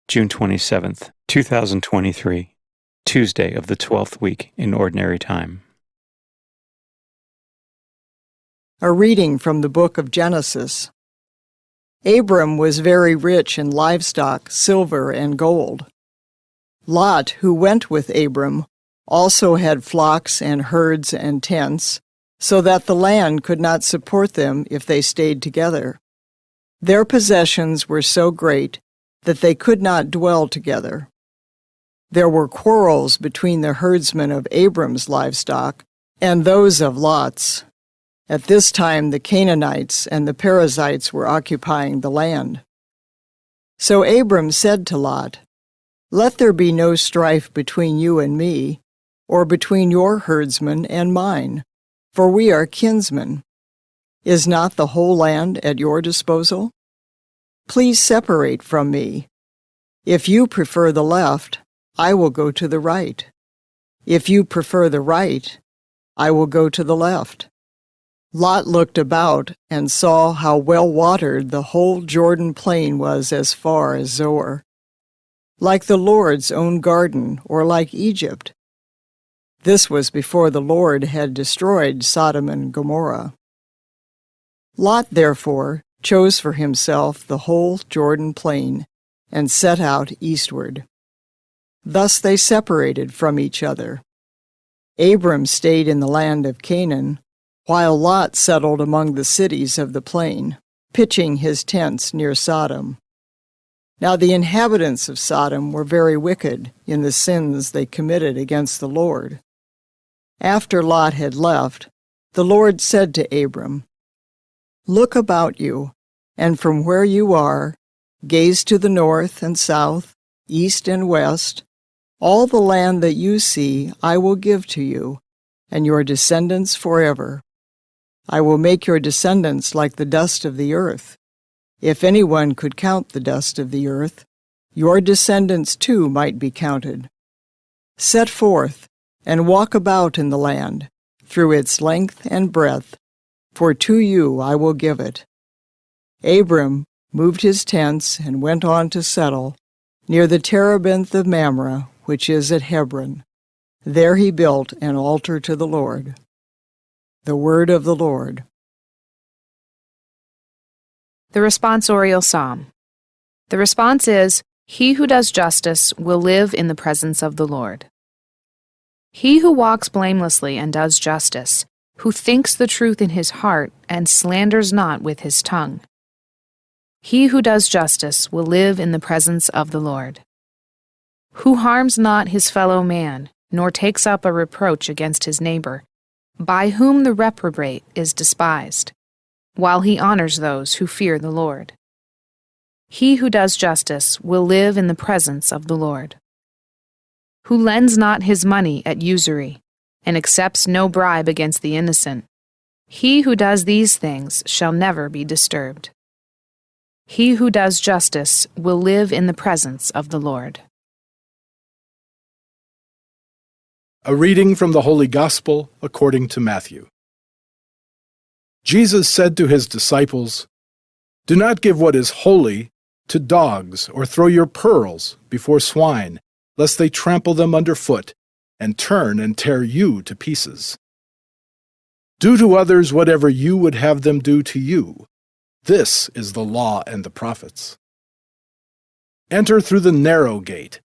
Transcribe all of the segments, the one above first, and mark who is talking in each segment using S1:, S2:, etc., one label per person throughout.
S1: June 27th, 2023, Tuesday of the 12th week in Ordinary Time.
S2: A reading from the book of Genesis. Abram was very rich in livestock, silver, and gold. Lot, who went with Abram, also had flocks and herds and tents, so that the land could not support them if they stayed together. Their possessions were so great that they could not dwell together. There were quarrels between the herdsmen of Abram's livestock and those of Lot's. At this time the Canaanites and the Perizzites were occupying the land. So Abram said to Lot, "Let there be no strife between you and me, or between your herdsmen and mine, for we are kinsmen. Is not the whole land at your disposal? Please separate from me. If you prefer the left, I will go to the right. If you prefer the right, I will go to the left." Lot looked about and saw how well watered the whole Jordan plain was as far as Zoar, like the Lord's own garden, or like Egypt. This was before the Lord had destroyed Sodom and Gomorrah. Lot, therefore, chose for himself the whole Jordan plain and set out eastward. Thus they separated from each other. Abram stayed in the land of Canaan, while Lot settled among the cities of the plain, pitching his tents near Sodom. Now the inhabitants of Sodom were very wicked in the sins they committed against the Lord. After Lot had left, the Lord said to Abram, "Look about you, and from where you are, gaze to the north and south, east and west. All the land that you see I will give to you, and your descendants forever. I will make your descendants like the dust of the earth. If anyone could count the dust of the earth, your descendants too might be counted. Set forth and walk about in the land, through its length and breadth, for to you I will give it." Abram moved his tents and went on to settle near the terebinth of Mamre, which is at Hebron. There he built an altar to the Lord. The word of the Lord.
S3: The responsorial psalm. The response is, "He who does justice will live in the presence of the Lord." He who walks blamelessly and does justice, who thinks the truth in his heart and slanders not with his tongue. He who does justice will live in the presence of the Lord. Who harms not his fellow man, nor takes up a reproach against his neighbor, by whom the reprobate is despised, while he honors those who fear the Lord. He who does justice will live in the presence of the Lord. Who lends not his money at usury, and accepts no bribe against the innocent. He who does these things shall never be disturbed. He who does justice will live in the presence of the Lord.
S4: A reading from the Holy Gospel according to Matthew. Jesus said to his disciples, "Do not give what is holy to dogs, or throw your pearls before swine, lest they trample them underfoot and turn and tear you to pieces. Do to others whatever you would have them do to you. This is the law and the prophets. Enter through the narrow gate,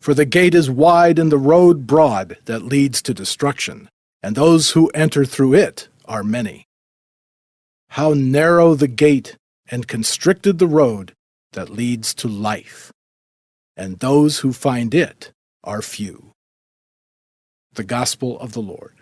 S4: for the gate is wide and the road broad that leads to destruction, and those who enter through it are many. How narrow the gate and constricted the road that leads to life, and those who find it are few." The Gospel of the Lord.